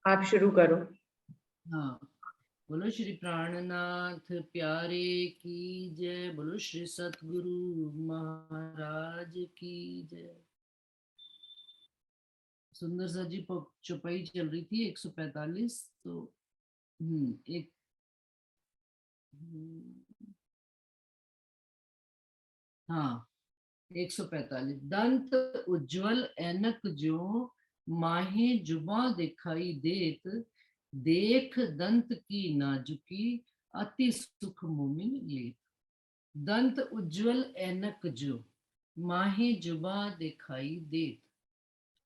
आप शुरू करो। हाँ, बोलो श्री प्राणनाथ प्यारे की जय, बोलो श्री सतगुरु महाराज की जय। सुंदर सा जी चौपाई चल रही थी 145। तो एक हम्म, हाँ, 145। दंत उज्जवल ऐनक ज्यों माहे जुबां दिखाई देत, देख दंत की नाजुकी अति सुख मोमिन लेत। दंत उज्जवल ऐनक जो माहे जुबा दिखाई देत।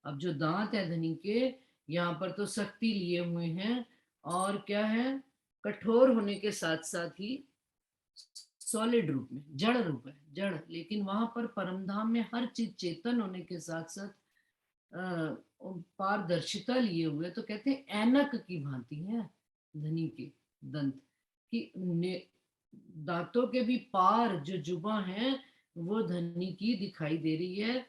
अब जो दांत है धनी के, यहाँ पर तो सख्ती लिए हुए हैं, और क्या है, कठोर होने के साथ साथ ही सॉलिड रूप में, जड़ रूप है, जड़। लेकिन वहां पर परमधाम में हर चीज चेतन होने के साथ साथ पारदर्शिता लिए हुए, तो कहते हैं ऐनक की भांति है धनी के दंत की। दांतों के भी पार जो जुबा है वो धनी की दिखाई दे रही है।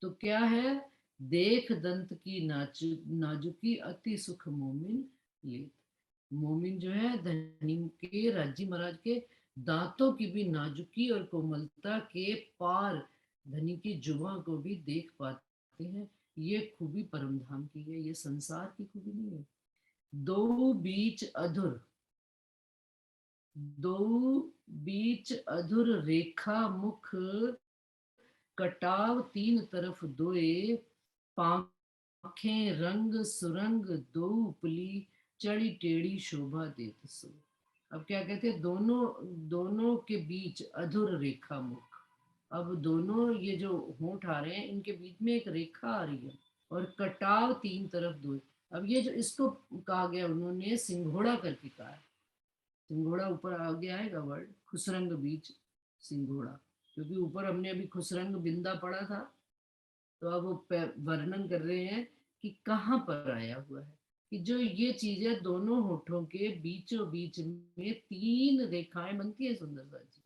तो क्या है, देख दंत की नाजुकी अति सुख मोमिन लेत। मोमिन जो है धनी के, राजी महाराज के दांतों की भी नाजुकी और कोमलता के पार धनी की जुबा को भी देख पाते हैं। ये खूबी परमधाम की है, ये संसार की खूबी नहीं है। दो बीच अधुर, दो बीच अधुर रेखा मुख कटाव तीन तरफ दोए, पाखें रंग सुरंग दो उपली, चढ़ी टेढ़ी शोभा देत सो। अब क्या कहते हैं, दोनों दोनों के बीच अधुर रेखा मुख। अब दोनों ये जो होंठ आ रहे हैं इनके बीच में एक रेखा आ रही है, और कटाव तीन तरफ दो। अब ये जो इसको कहा गया, उन्होंने सिंघोड़ा करके कहा है। सिंघोड़ा ऊपर आगे आएगा वर्ड, खुसरंग बीच सिंघोड़ा, क्योंकि ऊपर हमने अभी खुसरंग बिंदा पढ़ा था। तो अब वो वर्णन कर रहे हैं कि कहाँ पर आया हुआ है, कि जो ये चीज है, दोनों होठों के बीचों बीच में तीन रेखाएं बनती है सुंदर सा जी।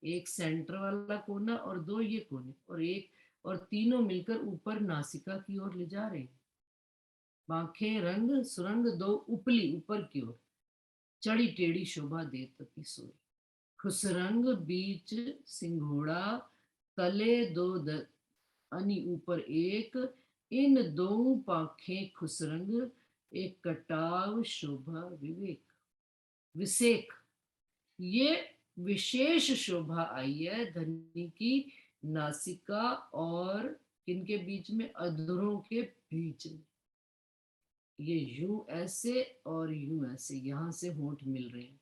एक सेंटर वाला कोना और दो ये कोने, और एक, और तीनों मिलकर ऊपर नासिका की ओर ले जा रहे हैं। बांखें रंग सुरंग दो उपली, ऊपर की ओर, चढ़ी टेढ़ी शोभा देत सोई। खुसरंग बीच सिंघोड़ा, तले दो अनि ऊपर एक, इन दो पाखें खुसरंग, एक कटाव शोभा विवेक विसेक। ये विशेष शोभा आई है धनी की नासिका और किनके बीच में, अधरों के बीच में। ये यूं ऐसे और यूं ऐसे, यहां से होंठ मिल रहे हैं,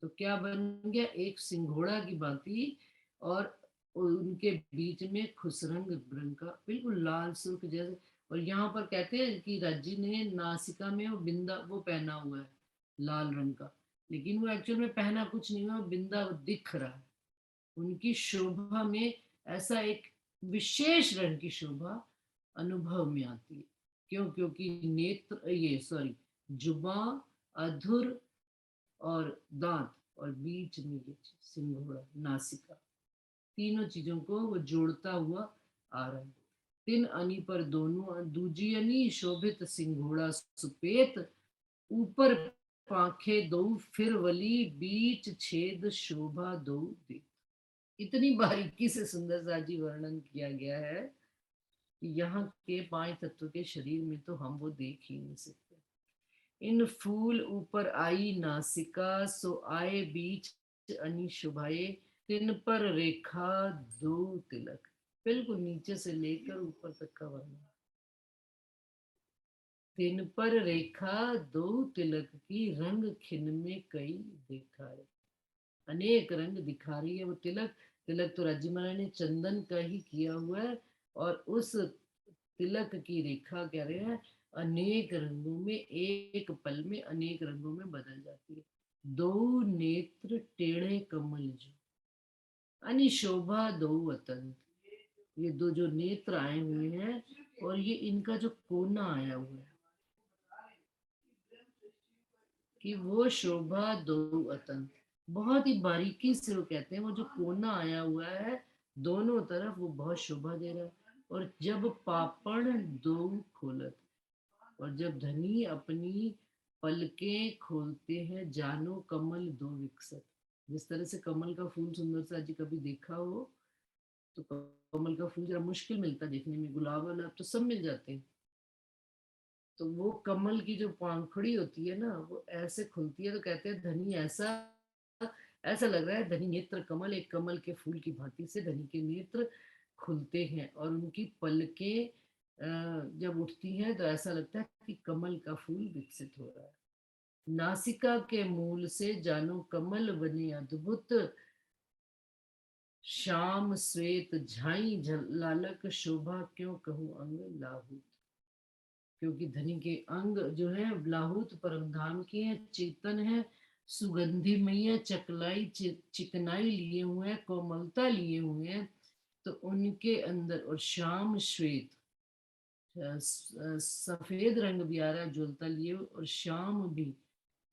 तो क्या बन गया, एक सिंघोड़ा की भांति। और उनके बीच में खुसरंग रंग का बिल्कुल लाल सुर्ख जैसे। और यहाँ पर कहते हैं कि राजी ने नासिका में वो बिंदा वो पहना हुआ है लाल रंग का, लेकिन वो एक्चुअल में पहना कुछ नहीं हुआ, बिंदा दिख रहा है। उनकी शोभा में ऐसा एक विशेष रंग की शोभा अनुभव में आती है। क्यों? क्योंकि नेत्र, ये सॉरी, जुबा, अधुर और दांत, और बीच में ये सिंघोड़ा नासिका, तीनों चीजों को वो जोड़ता हुआ आ रहा है। तिन अनी पर दोनों दूजी अनी शोभित सिंघोड़ा सुपेत, ऊपर पाखे दो फिर वली, बीच छेद शोभा दो दे। इतनी बारीकी से सुंदर सा जी वर्णन किया गया है कि यहाँ के पांच तत्व के शरीर में तो हम वो देख ही नहीं सकते। इन फूल ऊपर आई नासिका, सो आए बीच अनि शुभाए, तिन पर रेखा दो तिलक। बिल्कुल नीचे से लेकर ऊपर तक का वर्णन। तिन पर रेखा दो तिलक की, रंग खिन में कई देखा है। अनेक रंग दिखा रही है वो तिलक। तिलक तो राजी महाराज ने चंदन का ही किया हुआ है, और उस तिलक की रेखा कह रहे हैं अनेक रंगों में, एक पल में अनेक रंगों में बदल जाती है। दो नेत्र टेढ़े कमल जो, अनि शोभा दो अतंत। ये दो जो नेत्र आए हुए हैं, और ये इनका जो कोना आया हुआ है, कि वो शोभा दो अतंत। बहुत ही बारीकी से वो कहते हैं, वो जो कोना आया हुआ है दोनों तरफ, वो बहुत शोभा दे रहा है। और जब पापड़ दो खोलत, और जब धनी अपनी पलकें खोलते हैं, जानो कमल दो विकसत। जिस तरह से कमल का फूल, सुंदर सा जी कभी देखा हो तो कमल का फूल जरा मुश्किल मिलता देखने में, गुलाब वाला तो सब मिल जाते हैं। तो वो कमल की जो पंखुड़ी होती है ना, वो ऐसे खुलती है, तो कहते हैं धनी ऐसा, ऐसा लग रहा है धनी नेत्र कमल, एक कमल के फूल की भांति से धनी के नेत्र खुलते हैं, और उनकी पलकें जब उठती हैं तो ऐसा लगता है कि कमल का फूल विकसित हो रहा है। नासिका के मूल से जानो कमल बने अद्भुत, श्याम श्वेत झाई लालक शोभा, क्यों कहूँ अंग लाहूत। क्योंकि धनी के अंग जो है लाहूत परम धाम के हैं, चेतन है, सुगंधिमय है, चकलाई चिकनाई लिए हुए हैं, कोमलता लिए हुए हैं। तो उनके अंदर, और श्याम श्वेत, सफेद रंग भी आ रहा है ज्वलता लिए, और श्याम भी।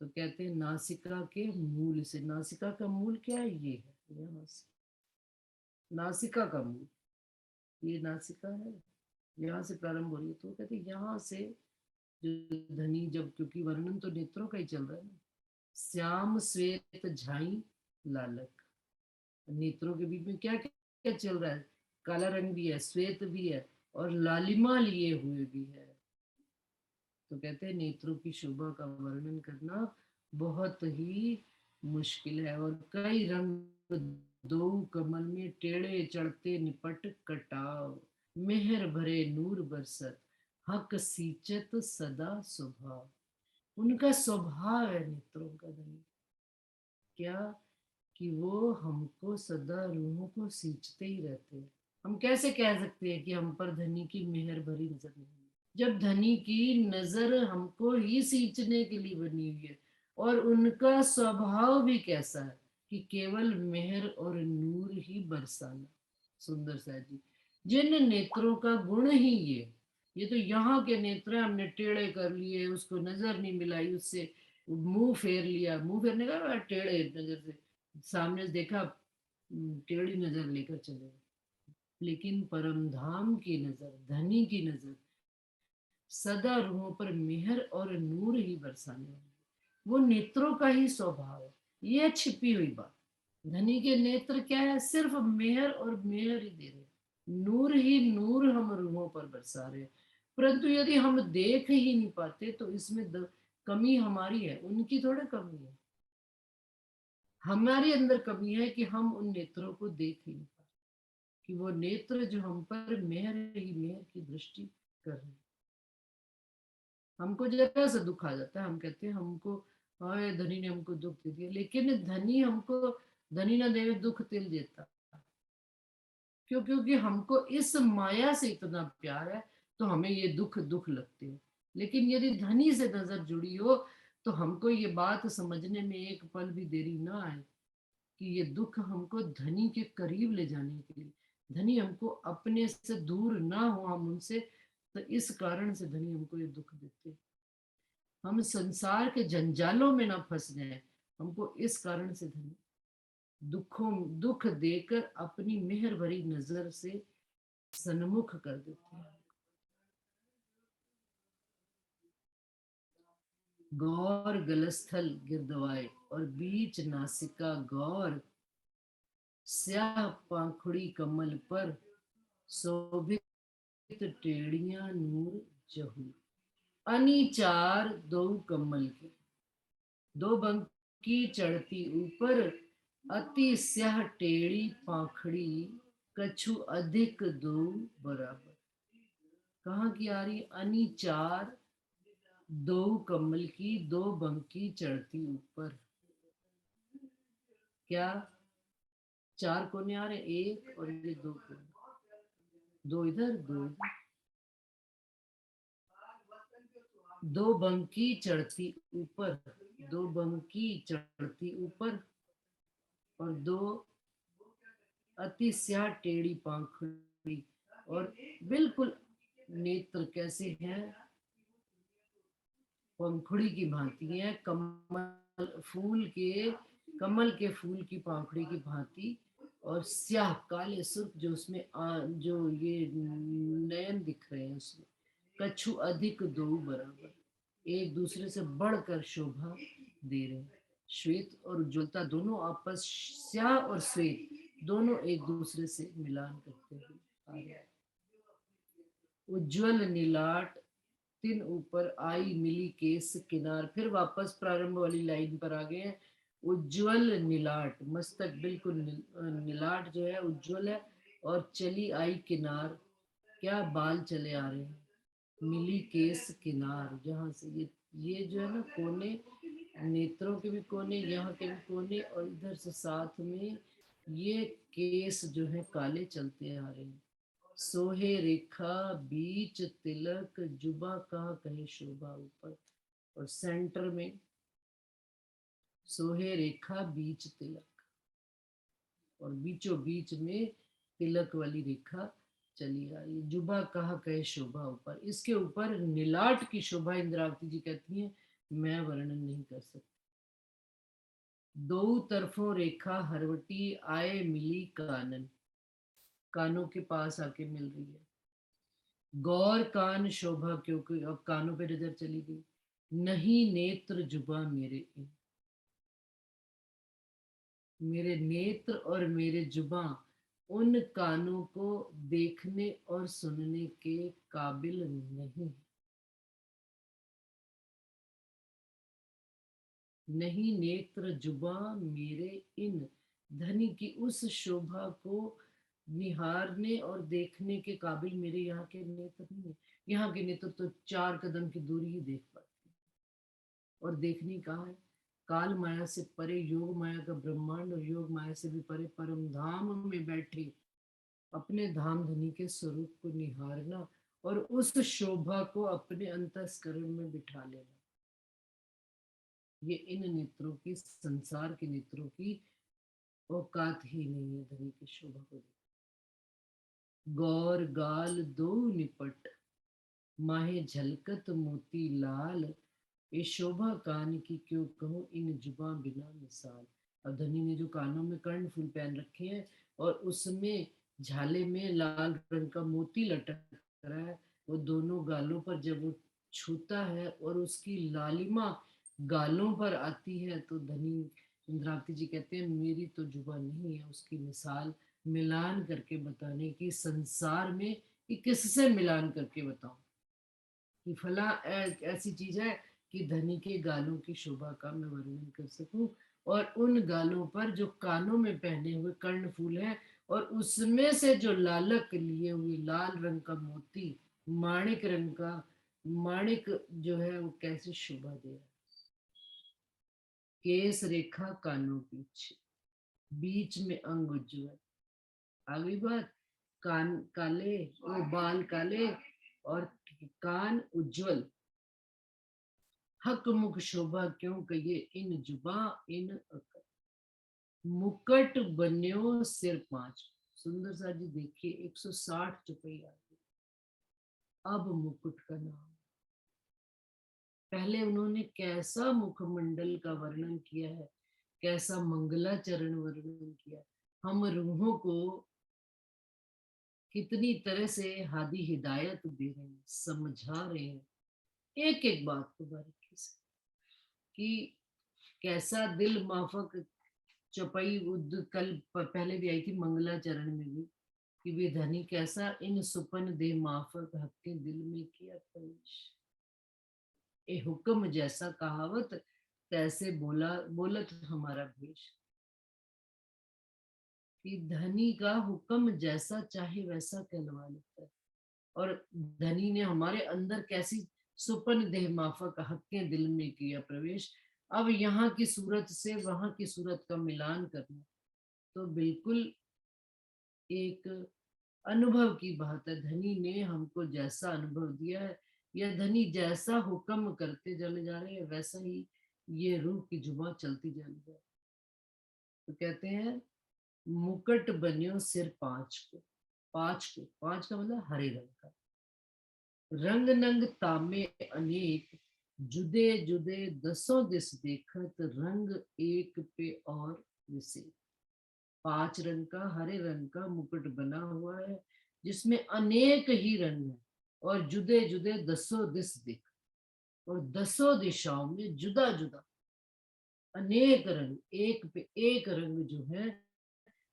तो कहते हैं नासिका के मूल से, नासिका का मूल क्या है, ये है यहाँ से, नासिका का मूल, ये नासिका है, यहाँ से प्रारंभ हो रही है। तो कहते हैं यहाँ से जो धनी, जब क्योंकि वर्णन तो नेत्रों का ही चल रहा है ना, श्याम श्वेत झाई लालक, नेत्रों के बीच में क्या क्या चल रहा है, काला रंग भी है, श्वेत भी है, और लालिमा लिए हुए भी है। तो कहते हैं नेत्रों की शोभा का वर्णन करना बहुत ही मुश्किल है। और कई रंग दो कमल में, टेढ़े चढ़ते निपट कटाव, मेहर भरे नूर बरसत, हक सींचत सदा स्वभाव। उनका स्वभाव है नेत्रों का धनी, क्या, कि वो हमको सदा रूहों को सींचते ही रहते हैं। हम कैसे कह सकते हैं कि हम पर धनी की मेहर भरी नजर नहीं है, जब धनी की नजर हमको ही सींचने के लिए बनी हुई है। और उनका स्वभाव भी कैसा है कि केवल मेहर और नूर ही बरसाना। सुंदर सा जी, जिन नेत्रों का गुण ही ये तो यहाँ के नेत्र हमने टेढ़े कर लिए, उसको नजर नहीं मिलाई, उससे मुंह फेर लिया, मुंह फेरने का टेढ़े नजर से सामने से देखा, टेढ़ी नजर लेकर चले। लेकिन परम धाम की नजर, धनी की नजर सदा रूहों पर मेहर और नूर ही बरसाने वाली, वो नेत्रों का ही स्वभाव है। ये छिपी हुई बात, धनी के नेत्र क्या है, सिर्फ मेहर और मेहर ही दे रहे, नूर ही नूर हम रूहों पर बरसा रहे। परंतु यदि हम देख ही नहीं पाते तो इसमें कमी हमारी है, उनकी थोड़ा कमी है। हमारे अंदर कमी है कि हम उन नेत्रों को देख ही नहीं पाते, कि वो नेत्र जो हम पर मेहर ही मेहर की दृष्टि कर रहे हैं। हमको जरा सा दुख आ जाता है, हम कहते हैं हमको, हाय धनी ने हमको दुख दे दिया, लेकिन धनी हमको, धनी ना देवे दुख तिल देता। क्यों? क्योंकि हमको इस माया से इतना प्यार है, तो हमें ये दुख दुख लगते हैं। लेकिन यदि धनी से नजर जुड़ी हो, तो हमको ये बात समझने में एक पल भी देरी ना आए कि ये दुख हमको धनी के करीब ले जाने के लिए, धनी हमको अपने से दूर ना हो हम उनसे, तो इस कारण से धनी हमको ये दुख देते हैं। हम संसार के जंजालों में ना फंस जाए, हमको इस कारण से धनी दुखों दुख देकर अपनी मेहर भरी नजर से सन्मुख कर देते हैं। गौर गलस्थल गिरदवाए, और बीच नासिका गौर, स्याह पाखुड़ी कमल पर, शोभित टेढ़ियां नूर जहू। अनी चार दो कमल के, दो बंकी चढ़ती ऊपर, अति स्याह टेढ़ी पाखड़ी, कछु अधिक दो बराबर। कहाँ की आ रही, अनी चार दो कमल की, दो बंकी चढ़ती ऊपर। क्या, चार कोने आ रहे, एक और ये दो कोने, दो इधर दो इधर, दो बंकी चढ़ती ऊपर, दो बंकी चढ़ती ऊपर, और दो अति स्याह टेढ़ी पाखड़ी, और बिल्कुल नेत्र कैसे हैं, पंखुड़ी की भांति है, कमल फूल के, कमल के फूल की पंखुड़ी की भांति, और स्याह काले सुर्ख जो उसमें जो ये नयन दिख रहे हैं उसमें, कछु अधिक दो बराबर, एक दूसरे से बढ़कर शोभा दे रहे हैं। श्वेत और उज्ज्वलता दोनों आपस, श्याह और श्वेत दोनों एक दूसरे से मिलान करते हुए आ रहे हैं। उज्ज्वल नीलाट तिन ऊपर आई मिली केस किनार, फिर वापस प्रारंभ वाली लाइन पर आ गए हैं। उज्ज्वल नीलाट, मस्तक बिल्कुल नीलाट जो है उज्ज्वल है, और चली आई किनार, क्या बाल चले आ रहे हैं। मिली केस किनार, जहाँ से ये जो है ना कोने, नेत्रों के भी कोने, यहाँ के भी कोने, और इधर से साथ में ये केस जो है काले चलते आ रहे हैं। सोहे रेखा बीच तिलक, जुबा का कहे शोभा ऊपर, और सेंटर में सोहे रेखा बीच तिलक, और बीचों बीच में तिलक वाली रेखा चली आ रही है। जुबा कहा कहे शोभा ऊपर, इसके ऊपर नीलाट की शोभा इंद्रावती जी कहती हैं मैं वर्णन नहीं कर सकती। दो तरफों रेखा हरवटी, आए मिली कानन, कानों के पास आके मिल रही है। गौर कान शोभा, क्योंकि अब कानों पे नजर चली गई। नहीं नेत्र जुबा मेरे इन, मेरे नेत्र और मेरे जुबा उन कानों को देखने और सुनने के काबिल नहीं। नहीं नेत्र जुबा मेरे इन, धनी की उस शोभा को निहारने और देखने के काबिल मेरे यहाँ के नेत्र नहीं है। यहाँ के नेत्र तो 4 कदम की दूरी ही देख पाते हैं, और देखनी कहाँ है। काल माया से परे योग माया का ब्रह्मांड, और योग माया से भी परे परम धाम में बैठे अपने धाम धनी के स्वरूप को निहारना, और उस शोभा को अपने अंतस्करण में बिठा लेना, ये इन नेत्रों की, संसार के नेत्रों की औकात ही नहीं है धनी की शोभा को। गौर गाल दो निपट, माहे झलकत मोती लाल, ये शोभा कान की क्यों कहूँ इन जुबा बिना मिसाल। अब धनी ने जो कानों में कर्ण फूल पहन रखे हैं, और उसमें झाले में लाल रंग का मोती लटक रहा है, वो दोनों गालों पर जब वो छूता है और उसकी लालिमा गालों पर आती है, तो धनी इंद्रावती जी कहते हैं मेरी तो जुबा नहीं है उसकी मिसाल मिलान करके बताने की, संसार में कि किससे मिलान करके बताऊं कि फला ऐसी चीज है कि धनी के गालों की शोभा का मैं वर्णन कर सकूं, और उन गालों पर जो कानों में पहने हुए कर्णफूल है, और उसमें से जो लालक लिए हुए लाल रंग का मोती, माणिक रंग का माणिक जो है वो कैसे शोभा दे रहा है। केस रेखा कानों पीछे, बीच में अंग उज्ज्वल, अगली बात कान काले, वो बाल काले, और कान उज्ज्वल। हक मुख शोभा क्यों कहिए इन जुबा इन अकल, मुकट बन्यो सिर 5। सुंदर सा जी देखिए 160 चुपई आ गई। अब मुकुट का नाम, पहले उन्होंने कैसा मुखमंडल का वर्णन किया है, कैसा मंगलाचरण वर्णन किया, हम रूहों को कितनी तरह से हादी हिदायत दे रहे हैं, समझा रहे हैं एक एक बात को बारीकी से, कि कैसा दिल माफक चौपाई उद कल पहले भी आई थी मंगलाचरण में भी, कि वे धनी कैसा इन सुपन दे माफक हक्के दिल में किया प्रवेश। ए हुक्म जैसा कहावत, तैसे बोला बोलत हमारा भेष, कि धनी का हुक्म जैसा चाहे वैसा कहलवा लेता है, और धनी ने हमारे अंदर कैसी सुपन देह माफक हक्के दिल में किया प्रवेश। अब यहाँ की सूरत से वहां की सूरत का मिलान करना तो बिल्कुल एक अनुभव की बात है। धनी ने हमको जैसा अनुभव दिया है, या धनी जैसा हुक्म करते चले जा रहे हैं, वैसा ही ये रूह की जुबान चलती जा रही है। तो कहते हैं मुकट बन्यो सिर 5 को, 5 को, 5 का मतलब हरे रंग का, रंग नंग तामे अनेक, जुदे जुदे दसों दिस देखत, रंग एक पे और विशेष। 5 रंग का हरे रंग का मुकुट बना हुआ है, जिसमें अनेक ही रंग है। और जुदे जुदे दसों दिस दिख, और दसों दिशाओं में जुदा जुदा अनेक रंग, एक पे एक रंग जो है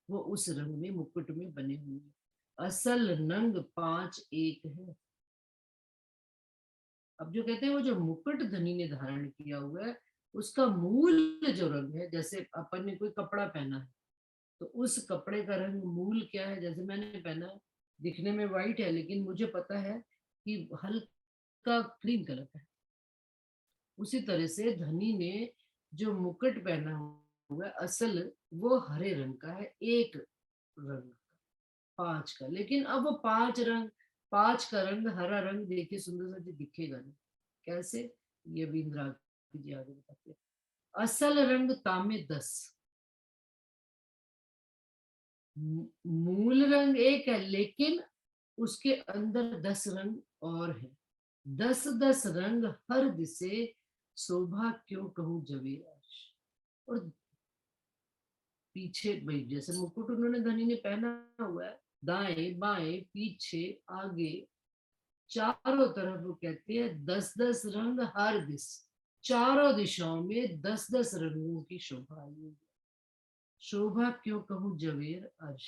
वो उस रंग में मुकुट में बने हुए हैं। असल रंग पांच एक है। अब जो कहते हैं वो जो मुकुट धनी ने धारण किया हुआ है उसका मूल जो रंग है, जैसे अपन ने कोई कपड़ा पहना है तो उस कपड़े का रंग मूल क्या है, जैसे मैंने पहना है दिखने में व्हाइट है लेकिन मुझे पता है कि हल्का क्रीम कलर का है। उसी तरह से धनी ने जो मुकुट पहना हुआ है असल वो हरे रंग का है, एक रंग पांच का, लेकिन अब वो पांच रंग, पांच का रंग हरा रंग देखिए सुंदर सा जी दिखेगा नहीं, कैसे, ये भी इंदिरा जी आगे बताते हैं। असल रंग तामे दस, मूल रंग एक है लेकिन उसके अंदर 10 रंग और है। 10 10 रंग हर दिसे, शोभा क्यों कहूँ जवेराश। और पीछे भाई जैसे मुकुट उन्होंने धनी ने पहना हुआ है, दाएं बाएं पीछे आगे चारों तरफ वो कहते हैं 10 10 रंग हर दिस, चारों दिशाओं में 10 10 रंगों की शोभा आई हुई है। शोभा क्यों कहूँ जवेर अर्श,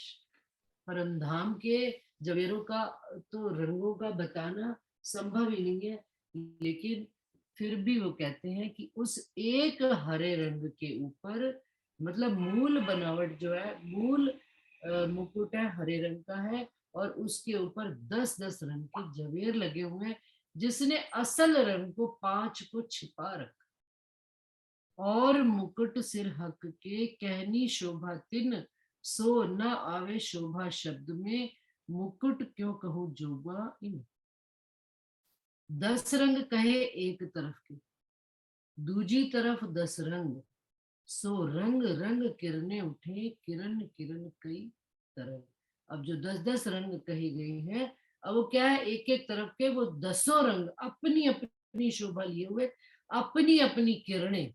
परमधाम के जवेरों का तो रंगों का बताना संभव ही नहीं है, लेकिन फिर भी वो कहते हैं कि उस एक हरे रंग के ऊपर, मतलब मूल बनावट जो है, मूल मुकुट है हरे रंग का है और उसके ऊपर 10 10 रंग के जवेर लगे हुए हैं, जिसने असल रंग को पांच को छिपा रखा। और मुकुट सिर हक के कहनी शोभा तिन, सो न आवे शोभा शब्द में, मुकुट क्यों कहूँ जोबा इन। 10 रंग कहे एक तरफ के, दूजी तरफ 10 रंग, सो रंग रंग किरने उठे, किरण किरण कई तरह। अब जो 10 10 रंग कही गई है, अब वो क्या है, एक एक तरफ के वो दसों रंग अपनी अपनी शोभा लिए हुए, अपनी अपनी किरणें,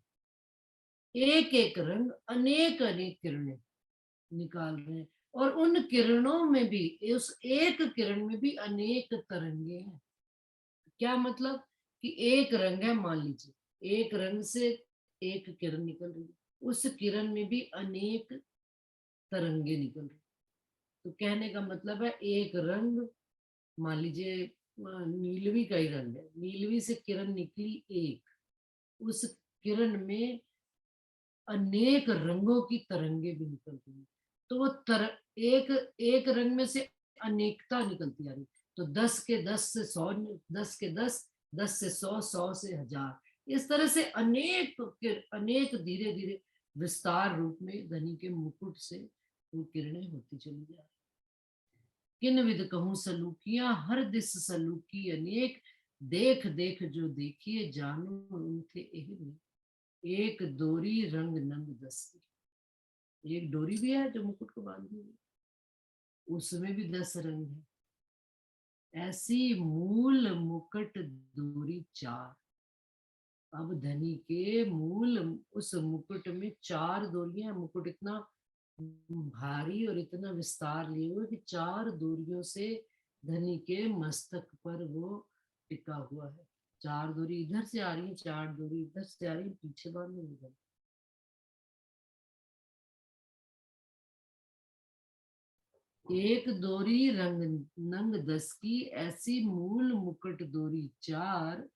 एक एक रंग अनेक अनेक किरणें निकाल रहे हैं। और उन किरणों में भी, उस एक किरण में भी अनेक तरंगे हैं। क्या मतलब कि एक रंग है, मान लीजिए एक रंग से एक किरण निकल रही है, उस किरण में भी अनेक तरंगे निकल रही। तो कहने का मतलब है एक रंग, मान लीजिए नीलवी का ही रंग है, नीलवी से किरण निकली एक, उस किरण में अनेक रंगों की तरंगे भी निकलती हैं। तो वो एक एक रंग में से अनेकता निकलती आ रही। तो 10 के 10 से 100, 10 के 10, 10 से 100, 100 से 1000, इस तरह से अनेक अनेक धीरे धीरे विस्तार रूप में धनी के मुकुट से वो किरणें होती चली जा रही। किन विध कहूँ सलूकियां, हर दिस सलूकी अनेक, देख देख जो देखिए जानो उनके एहि, एक दोरी रंग नंग दस्ती। एक डोरी भी है जो मुकुट को बांधी हुई, उसमें भी 10 रंग है। ऐसी मूल मुकुट दूरी चार। अब धनी के मूल उस मुकुट में 4 डोरियां, मुकुट इतना भारी और इतना विस्तार लिए हुए कि 4 डोरियों से धनी के मस्तक पर वो टिका हुआ है। 4 डोरी इधर से आ रही है, 4 डोरी इधर से आ रही है, पीछे बांधे हुए। एक दोरी रंग नंग दस की, ऐसी मूल मुकुट दोरी चार,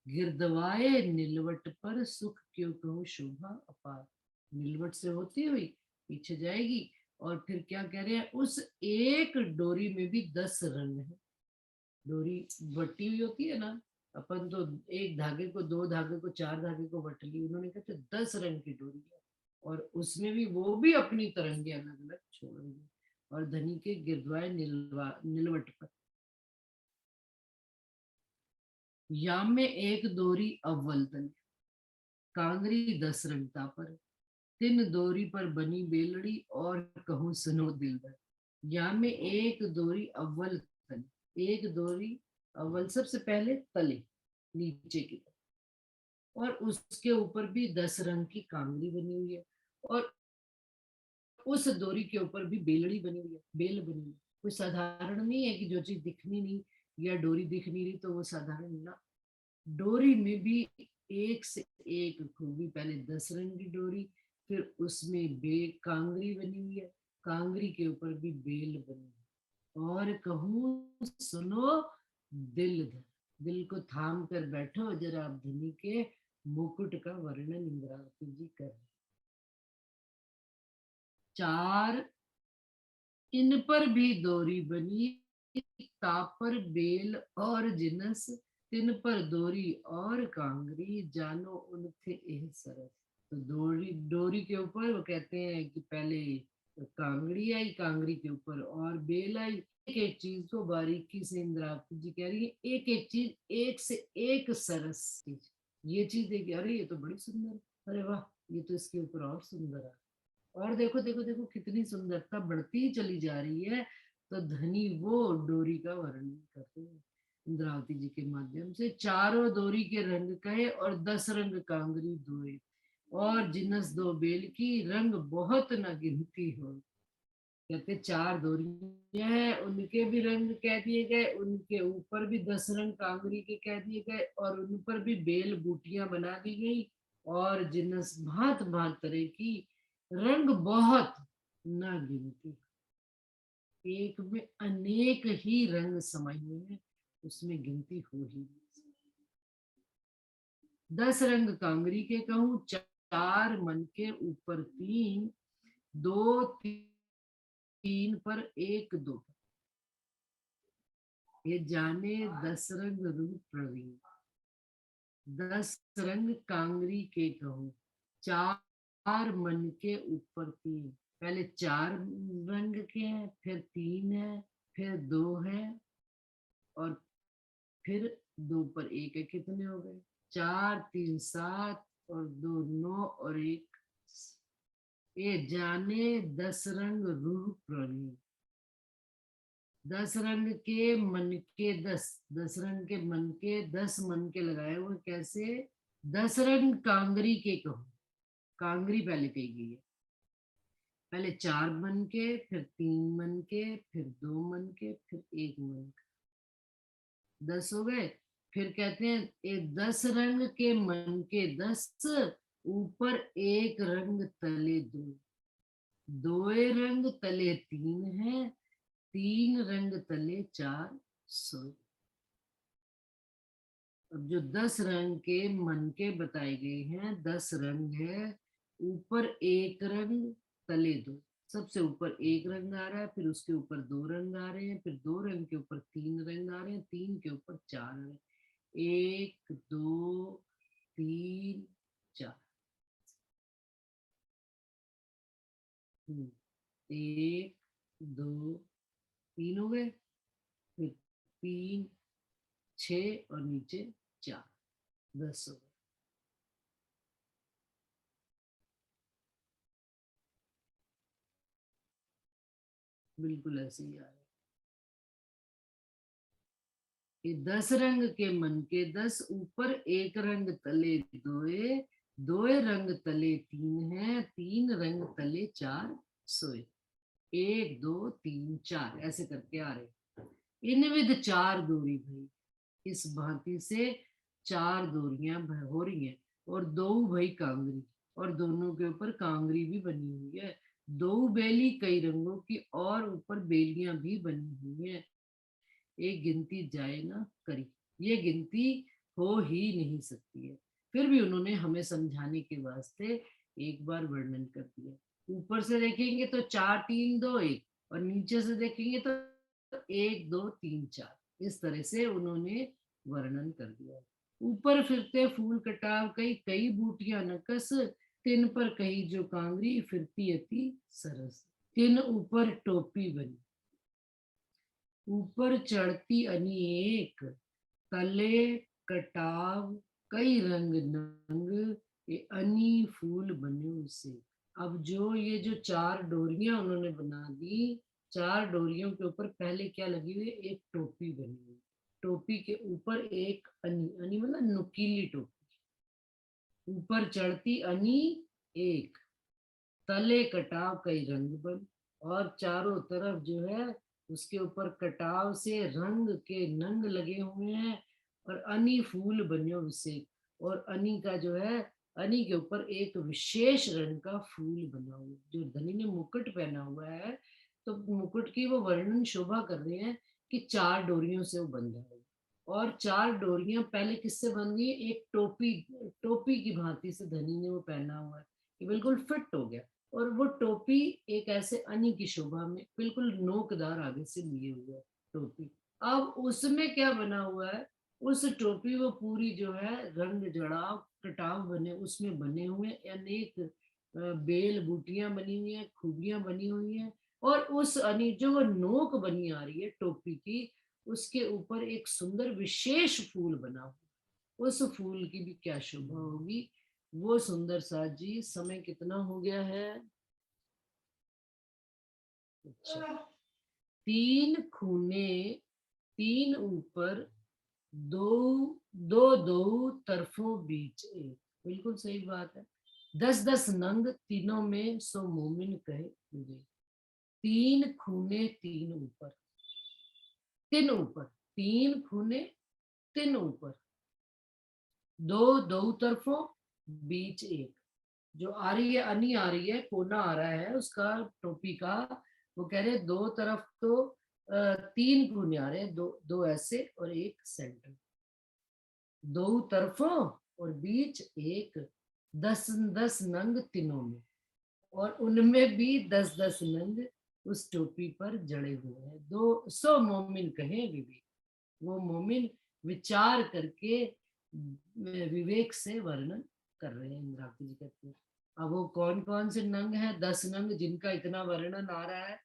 गिरदवाए निलवट पर सुख क्यों कहूँ शोभा अपार। निलवट से होती हुई पीछे जाएगी, और फिर क्या कह रहे हैं, उस एक डोरी में भी 10 रंग है। डोरी बटी हुई होती है ना, अपन तो एक धागे को, दो धागे को, चार धागे को बट ली, उन्होंने कहा 10 रंग की डोरी है, और उसमें भी वो भी अपनी तरंगे अलग अलग छोड़ रही है। और धनी के गिरद्वाए निलवट पर, याम में एक दोरी अव्वल तन, कांगरी 10 रंगता पर, तिन दोरी पर बनी बेलड़ी, और कहूँ सुनो दिलबर। याम में एक दोरी अव्वल तन, एक दोरी अव्वल सबसे पहले तले नीचे की तरफ, और उसके ऊपर भी 10 रंग की कांगरी बनी हुई है, और उस डोरी के ऊपर भी बेलड़ी बनी हुई है, बेल बनी हुई है। कोई साधारण नहीं है कि जो चीज दिखनी नहीं, या डोरी दिख नहीं रही तो वो साधारण ना, डोरी में भी एक से एक खूबी। पहले 10 रंग की डोरी, फिर उसमें कांगरी बनी हुई है, कांगरी के ऊपर भी बेल बनी है। और कहूँ सुनो दिल धर, दिल को थाम कर बैठो, जरा आप धनी के मुकुट का वर्णन इंद्रावती जी कर। चार इन पर भी दोरी बनी, तापर बेल और जिनस, तिन पर दोरी और कांगरी, जानो उनथे एह सरस। तो डोरी, डोरी के ऊपर वो कहते हैं कि पहले कांगड़ी आई, कांगड़ी के ऊपर और बेल आई। एक एक चीज को बारीकी से इंद्रावती जी कह रही है, एक एक चीज एक से एक सरस चीज। ये चीज देखिए, अरे ये तो बड़ी सुंदर, अरे वाह ये तो इसके ऊपर और सुंदर है। और देखो देखो देखो कितनी सुंदरता बढ़ती ही चली जा रही है। तो धनी वो डोरी का वर्णन करते हैं इंद्रावती जी के माध्यम से। चारों डोरी के रंग कहे और 10 रंग कांगरी धोए, और जिनस दो बेल की, रंग बहुत न गिनती हो। कहते चार डोरियां हैं, उनके भी रंग कह दिए गए, उनके ऊपर भी 10 रंग कांगरी के कह दिए गए, और उन पर भी बेल बूटियां बना दी गई, और जिनस भांत भांत तरह की, रंग बहुत न गिनती। एक में अनेक ही रंग समाये हुए हैं, उसमें गिनती हो ही नहीं। 10 रंग कांगरी के कहूँ, चार मन के ऊपर तीन, दो तीन पर एक दो, ये जाने 10 रंग रूप प्रवीण। 10 रंग कांगरी के कहूँ, चार मन के ऊपर तीन। पहले 4 रंग के हैं, फिर 3 है, फिर 2 है, और फिर 2 पर एक है। कितने हो गए? 4 3 7 और 2 9 और एक, ये जाने 10 रंग रूह प्रवीण। 10 रंग के मन के 10, 10 रंग के मन के 10 मन के लगाए हुए। कैसे? 10 रंग कांगरी के कहो, कांगरी पहले कही गई है। पहले 4 मन के, फिर 3 मन के, फिर 2 मन के, फिर 1 मन के, 10 हो गए। फिर कहते हैं ये 10 रंग के मन के 10, ऊपर एक रंग तले दो, दोए रंग तले 3 है, 3 रंग तले 4 सोए। अब जो 10 रंग के मन के बताए गए हैं, 10 रंग है, ऊपर एक रंग तले दो। सबसे ऊपर एक रंग आ रहा है, फिर उसके ऊपर 2 रंग आ रहे हैं, फिर 2 रंग के ऊपर 3 रंग आ रहे हैं, 3 के ऊपर 4 आ रहे हैं। 1 2 3 4। 1 2 3 हो गए, फिर 3 6 और नीचे 4, 10 हो गए। बिल्कुल ऐसे ही आ रहा है। ये 10 रंग के मन के 10, ऊपर एक रंग तले दोए, दोए रंग तले 3 है, 3 रंग तले 4 सोए। 1 2 3 4 ऐसे करके आ रहे। इन विध 4 दूरी भई, इस भांति से 4 दूरियां हो रही हैं। और दो भई कांगरी, और दोनों के ऊपर कांगरी भी बनी हुई है। दो बेली कई रंगों की, और ऊपर बेलियां भी बनी हुई हैं। एक गिनती जाए ना करी, ये गिनती हो ही नहीं सकती है। फिर भी उन्होंने हमें समझाने के वास्ते एक बार वर्णन कर दिया। ऊपर से देखेंगे तो 4 3 2 1, और नीचे से देखेंगे तो 1 2 3 4, इस तरह से उन्होंने वर्णन कर दिया। ऊपर फिरते फूल कटाव कई, कई बूटियां नकस, तिन पर कही जो कांगरी, फिरती अति सरस। तिन ऊपर टोपी बनी, ऊपर चढ़ती अनेक, तले कटाव कई रंग नंग, ये अनी फूल बने उसे। अब जो ये जो 4 डोरियां उन्होंने बना दी, 4 डोरियों के ऊपर पहले क्या लगी हुई है? एक टोपी बनी हुई। टोपी के ऊपर एक अनी, अनी मतलब नुकीली टोपी। ऊपर चढ़ती अनी एक, तले कटाव कई रंग बन, और चारों तरफ जो है उसके ऊपर कटाव से रंग के नंग लगे हुए हैं और अनी फूल बन्यो विसे, और अनी का जो है, अनी के ऊपर एक विशेष रंग का फूल बना हुआ। जो धनी ने मुकुट पहना हुआ है, तो मुकुट की वो वर्णन शोभा कर रहे हैं कि 4 डोरियों से वो बंधा है, और 4 डोरियां पहले किससे बंधी है, एक टोपी, टोपी की भांति से धनी ने वो पहना हुआ है, ये बिल्कुल फिट हो गया। और वो टोपी एक ऐसे अनी की शोभा में बिल्कुल नोकदार आगे से लिए हुआ है टोपी। अब उसमें क्या बना हुआ है, उस टोपी वो पूरी जो है रंग जड़ाव कटाव बने उसमें बने हुए अनेक बेल बूटियां बनी हुई हैं, खूबियां बनी हुई हैं, और उस अनी जो वो नोक बनी आ रही है टोपी की, उसके ऊपर एक सुंदर विशेष फूल बना हुआ, उस फूल की भी क्या शोभा होगी। वो सुंदर साज जी, समय कितना हो गया है? अच्छा, 3 खूने, 3 ऊपर, दो, दो दो तरफों बीच एक, बिल्कुल सही बात है। 10-10 नंग तीनों में सो मोमिन कहे मुझे। 3 खूने 3 ऊपर, 3 ऊपर, 3 खूने 3 ऊपर, दो दो तरफों बीच एक। जो आ रही है अनी आ रही है, कोना आ रहा है उसका टोपी का, वो कह रहे दो तरफ तो 3 कोने आ रहे हैं, दो दो ऐसे और एक सेंटर, दो तरफों और बीच एक, 10-10 नंग तीनों में, और उनमें भी 10-10 नंग उस टोपी पर जड़े हुए हैं। दो सो मोमिन कहे विवेक, वो मोमिन विचार करके विवेक से वर्णन कर रहे हैं। इंद्रावती जी कहते हैं, अब वो कौन कौन से नंग हैं? 10 नंग जिनका इतना वर्णन आ रहा है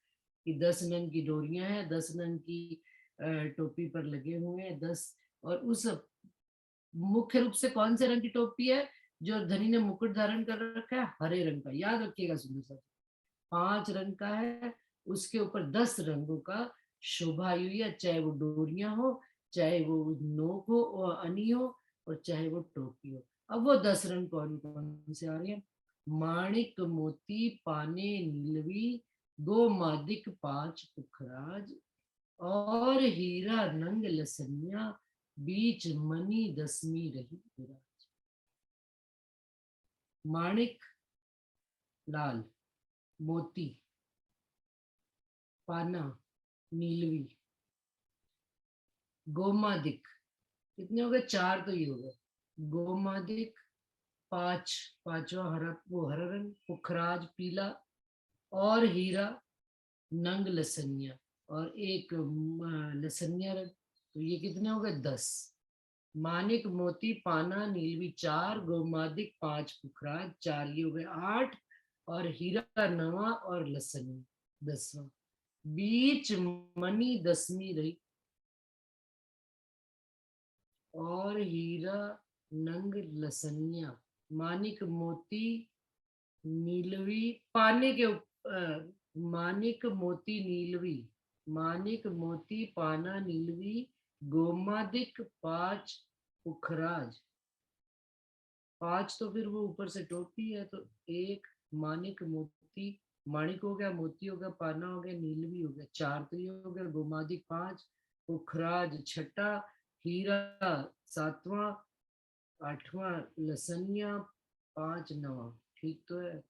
कि 10 नंग की डोरियां हैं, 10 नंग की टोपी पर लगे हुए हैं 10, और उस मुख्य रूप से कौन से रंग की टोपी है जो धनी ने मुकुट धारण कर रखा है? हरे रंग का, याद रखिएगा सुंदर सा, 5 रंग का है, उसके ऊपर 10 रंगों का शोभा आई हुई है, चाहे वो डोरियां हो, चाहे वो नोक हो और अनी हो, और चाहे वो टोपी हो। अब वो 10 रंग कौन कौन से आ रहे हैं? माणिक मोती पाने नीलवी, गो मादिक 5 पुखराज, और हीरा नंग लसनिया, बीच मनी दसवीं रही विराज। माणिक लाल, मोती, पाना नीलवी, गोमादिक, कितने हो गए? 4 तो ये हो गए। गोमादिक 5, पांचवा हरा, वो हरा रंग, पुखराज पीला, और हीरा नंग लसनिया, और एक लसनिया रंग, तो ये कितने हो गए? 10। मानिक मोती पाना नीलवी 4, गोमादिक 5, पुखराज 4, ये हो गए 8, और हीरा 9 और लसनिया 10वां, बीच मनी 10वीं रही, और हीरा नंग लसनिया, मानिक मोती नीलवी, पाने के मानिक मोती नीलवी, मानिक मोती पाना नीलवी, गोमादिक 5, पुखराज 5, तो फिर वो ऊपर से टोपी है, तो एक, मानिक मोती, माणिक हो गया, मोती हो गया, पाना हो गया, नीलवी हो गया 4, तो ये हो गया गोमादिक 5, पुखराज छठा, हीरा 7वां, 8वां लसनिया 5, 9, ठीक तो है?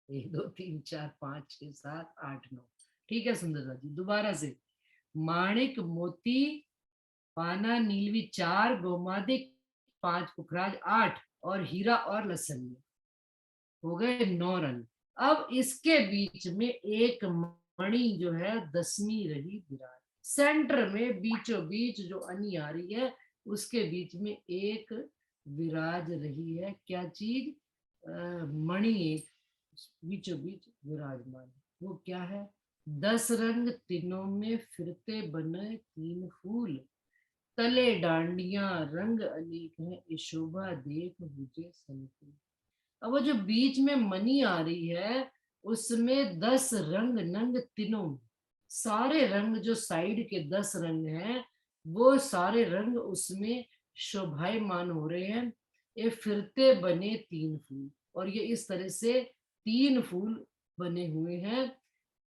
1 2 3 4 5 6 7 8 9, ठीक है सुंदरता जी। दोबारा से, माणिक मोती पाना नीलवी 4, गोमादिक 5, पुखराज 8, और हीरा और लसनिया, हो गए 9 रंग। अब इसके बीच में एक मणि जो है 10वीं रही विराज, सेंटर में बीचों बीच जो अनी आ रही है उसके बीच में एक विराज रही है, क्या चीज? मणि एक बीचों बीच विराजमान, वो क्या है? 10 रंग तीनों में फिरते बने 3 फूल, तले डांडिया रंग अनेक है, ये शोभा देख मुझे सनकी। अब वो जो बीच में मनी आ रही है उसमें 10 रंग नंग तीनों, सारे रंग जो साइड के 10 रंग हैं वो सारे रंग उसमें शोभायमान हो रहे हैं। ये फिरते बने 3 फूल, और ये इस तरह से 3 फूल बने हुए हैं,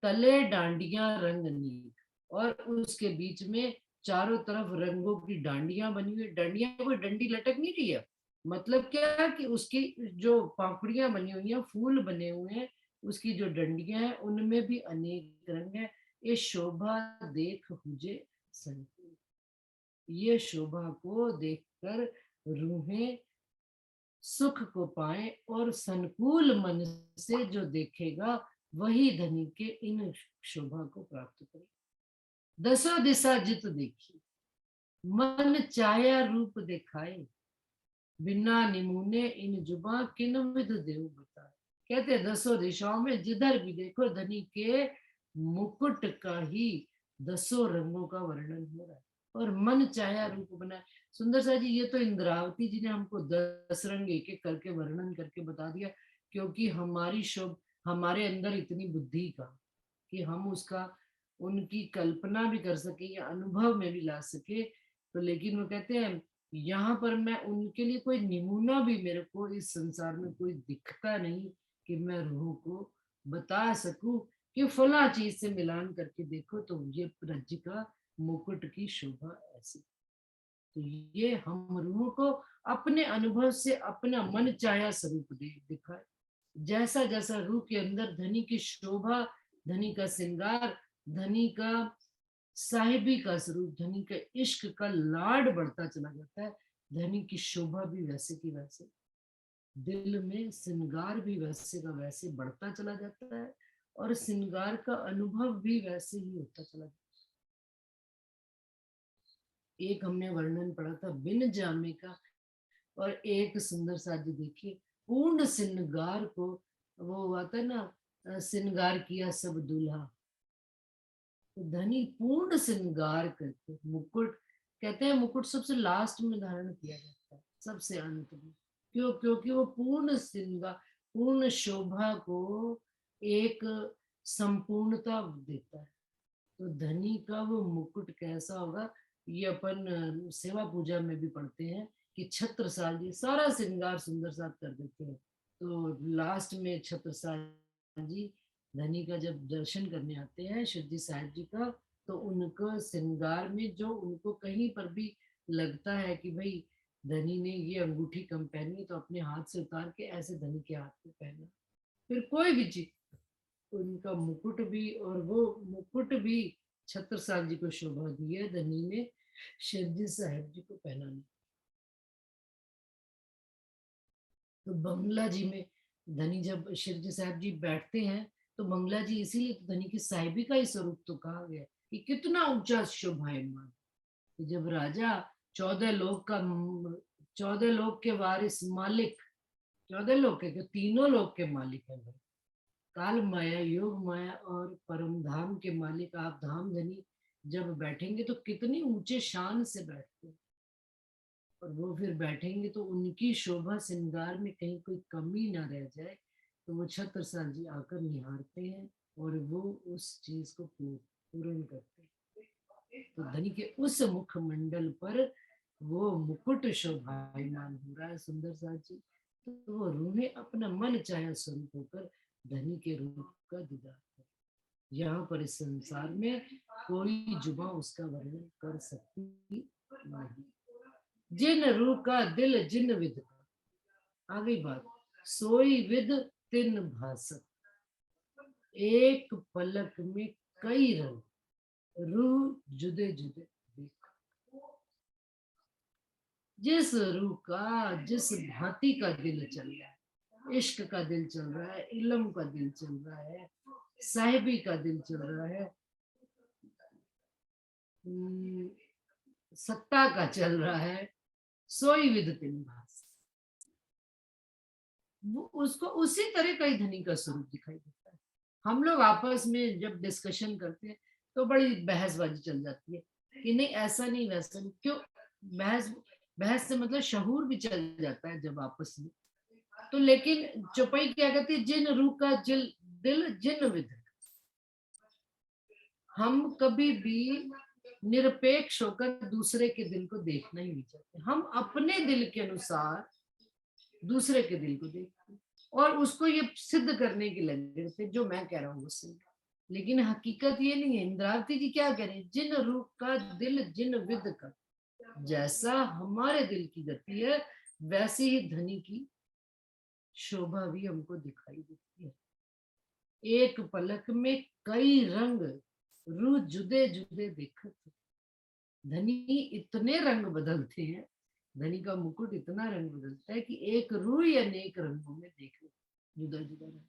तले डांडिया रंग अनेक, और उसके बीच में चारों तरफ रंगों की डांडियां बनी हुई। डांडियां कोई डंडी लटक नहीं रही है, मतलब क्या कि उसकी जो पापड़ियां बनी हुई हैं, फूल बने हुए हैं, उसकी जो डंडियां हैं उनमें भी अनेक रंग है। ये शोभा देख हुजे संकुल, ये शोभा को देखकर रूहें सुख को पाए, और संकुल मन से जो देखेगा वही धनी के इन शोभा को प्राप्त करे। दसों दिशा जित देखी, मन चाया रूप दिखाए, बिना निमुने इन जुबा किन विध देव बताए। कहते दसों दिशाओं में जिधर भी देखो धनी के मुकुट का ही दसों रंगों का वर्णन हो रहा है, और मन चाया रूप बनाए। सुंदर सा जी, ये तो इंद्रावती जी ने हमको 10 रंग एक एक करके वर्णन करके बता दिया, क्योंकि हमारी शोभ हमारे अंदर इतनी बुद्धि का कि हम उसका उनकी कल्पना भी कर सके या अनुभव में भी ला सके। तो लेकिन वो कहते हैं यहाँ पर मैं उनके लिए कोई नमूना भी मेरे को इस संसार में कोई दिखता नहीं कि मैं रूह को बता सकूं कि फला चीज से मिलान करके देखो तो ये रज्जु का मुकुट की शोभा ऐसी। तो ये हम रूह को अपने अनुभव से अपना मन चाहा स्वरूप दिखाए। जैसा जैसा रूह के अंदर धनी की शोभा, धनी का श्रृंगार, धनी का साहिबी का स्वरूप, धनी का इश्क का लाड बढ़ता चला जाता है, धनी की शोभा भी वैसे की वैसे, दिल में श्रृंगार भी वैसे का वैसे बढ़ता चला जाता है, और श्रृंगार का अनुभव भी वैसे ही होता चला जाता है। एक हमने वर्णन पढ़ा था बिन जामे का, और एक सुंदर सा जी देखिए, पूर्ण श्रृंगार को, वो हुआ था ना, श्रृंगार किया सब दूल्हा। तो धनी पूर्ण श्रृंगार करके मुकुट, कहते हैं मुकुट सबसे लास्ट में धारण किया जाता है, सबसे अंत में। क्यों? क्योंकि वो पूर्ण श्रृंगार, पूर्ण शोभा को एक संपूर्णता देता है। तो धनी का वो मुकुट कैसा होगा, ये अपन सेवा पूजा में भी पढ़ते हैं कि छत्रसाल जी सारा श्रृंगार सुंदर सा कर देते हैं। तो लास्ट में छत्रसाल जी धनी का जब दर्शन करने आते हैं शिव जी साहिब जी का, तो उनको श्रृंगार में जो उनको कहीं पर भी लगता है कि भाई धनी ने ये अंगूठी कम पहनी, तो अपने हाथ से उतार के ऐसे धनी के हाथ में पहना। फिर कोई भी चीज, उनका मुकुट भी, और वो मुकुट भी छत्रसाल जी को शोभा दी है धनी ने शिव जी साहिब जी को पहनाने। तो बंगला जी में धनी जब शिव जी साहब जी बैठते हैं, तो बंगला जी इसीलिए तो धनी की साहिबी का ही स्वरूप तो कहा गया कि कितना ऊंचा शोभायमान। जब राजा 14 लोक का 14 लोक के वारिस मालिक, 14 लोक के, तो तीनों लोक के मालिक है भाई, काल माया, योग माया और परम धाम के मालिक आप धाम धनी जब बैठेंगे तो कितनी ऊंचे शान से बैठते हैं, और वो फिर बैठेंगे तो उनकी शोभा श्रृंगार में कहीं कोई कमी ना रह जाए, तो वो छत्रसाल जी आकर निहारते हैं और वो उस चीज को पूर्ण करते हैं। तो धनी के उस मुखमंडल पर वो मुकुट शोभायमान हो रहा है सुंदर सा जी। तो वो रूहें अपना मन चाहे स्वरूप होकर धनी के रूप का दीदार कर, यहाँ पर इस संसार में कोई जुबां उसका वर्णन कर सकती नहीं। जिन रू का दिल जिन विद का, आ गई बात, सोई विद तिन भासत, एक पलक में कई रंग, रूह जुदे जुदे देख। जिस रूह का जिस भांति का दिल चल रहा है, इश्क का दिल चल रहा है, इल्म का दिल चल रहा है, साहिबी का दिल चल रहा है, सत्ता का चल रहा है, सोई विद तिन भास, वो उसको उसी तरह का ही धनी का स्वरूप दिखाई देता है। हम लोग आपस में जब डिस्कशन करते हैं तो बड़ी बहसबाजी चल जाती है कि नहीं ऐसा नहीं वैसा नहीं, क्यों? बहस बहस से मतलब शहूर भी चल जाता है जब आपस में। तो लेकिन चौपाई क्या कहती है, जिन रूह का दिल जिन विध, हम कभी भी निरपेक्ष होकर दूसरे के दिल को देखना ही नहीं चाहते, हम अपने दिल के अनुसार दूसरे के दिल को देखते हैं और उसको ये सिद्ध करने की लगे रहते जो मैं कह रहा हूँ वो सही। लेकिन हकीकत ये नहीं है। इंद्रावती जी क्या करें, जिन रूप का दिल जिन विद का, जैसा हमारे दिल की गति है वैसी ही धनी की शोभा भी हमको दिखाई देती है। एक पलक में कई रंग रू जुदे जुदे देखत, धनी इतने रंग बदलते हैं, धनी का मुकुट इतना रंग बदलता है कि एक रू या अनेक रंगों में देख लो, जुदा जुदा रंग।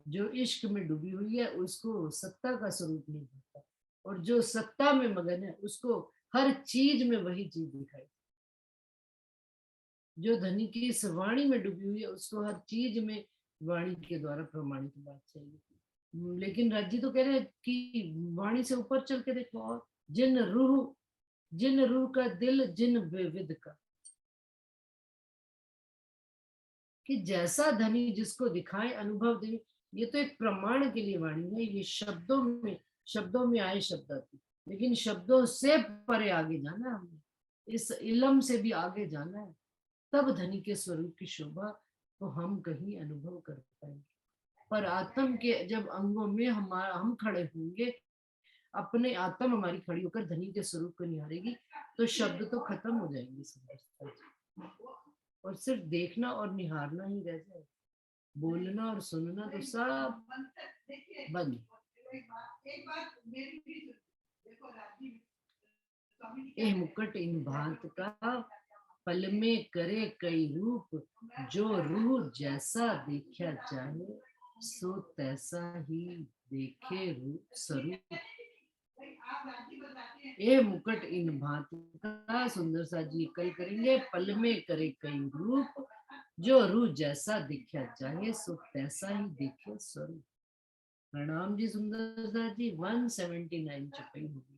जो इश्क में डूबी हुई है उसको सत्ता का स्वरूप नहीं पता, और जो सत्ता में मगन है उसको हर चीज में वही चीज दिखाई। जो धनी की इस वाणी में डूबी हुई है उसको हर चीज में वाणी के द्वारा प्रमाणित बात चाहिए। लेकिन राज्य तो कह रहे हैं कि वाणी से ऊपर चल के देखो, और जिन रूह का दिल जिन विविध का, कि जैसा धनी जिसको दिखाए अनुभव दे। ये तो एक प्रमाण के लिए वाणी है, ये शब्दों में आए शब्द आती, लेकिन शब्दों से परे आगे जाना है हमने, इस इलम से भी आगे जाना है, तब धनी के स्वरूप की शोभा को हम कहीं अनुभव कर पाएंगे। पर आत्म के जब अंगों में हमारा हम खड़े होंगे, अपने आत्म हमारी खड़ी होकर धनी के स्वरूप को निहारेगी, तो शब्द तो खत्म हो जाएंगे समझता, और सिर्फ देखना और निहारना ही रह जाए, बोलना और सुनना तो सब बंद। एह मुकुट इन भांत का पल में करे कई रूप, जो रूह जैसा देखा चाहे सो तैसा ही देखे रूप स्वरूप। ये मुकुट इन भांत का, सुंदर सा जी कल करेंगे, पल में करे कई रूप, जो रूह जैसा देखा चाहे सो तैसा ही देखे स्वरूप। प्रणाम जी सुंदर सा जी। 179 चुपाई होगी।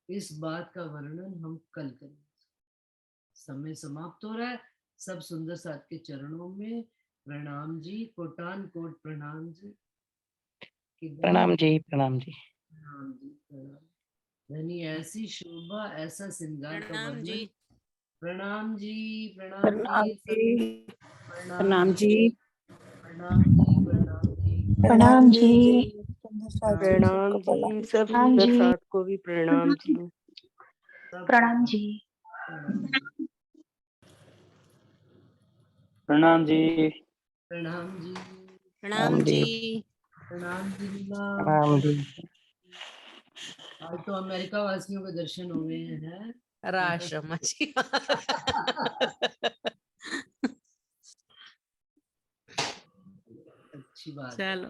इस बात का वर्णन हम कल करेंगे। समय समाप्त हो रहा है। सब सुंदर साथ के चरणों में प्रणाम जी, कोटान कोट प्रणाम जी। प्रणाम जी, प्रणाम जी। प्रणाम जी, प्रणाम। धनी ऐसी शोभा ऐसा श्रृंगार का प्रणाम जी। वर्णन। प्रणाम जी, प्रणाम प्रणाम जी, सब जी, प्रणाम जी, जी। प्रणाम जी, प्रणाम जी, प्रणाम जी। प्रणाम प्रणाम जी, सब प्रणाम सुंदर जी। साथ को भी प्रणाम जी। सब प्रणाम जी। प्रणाम जी, प्रणाम जी। प्रणाम जी, प्रणाम जी, जी। प्रणाम जी लीला। प्रणाम जी। आज तो अमेरिका वासियों के दर्शन हो गए हैं। राशमा जी। अच्छी बात है। चलो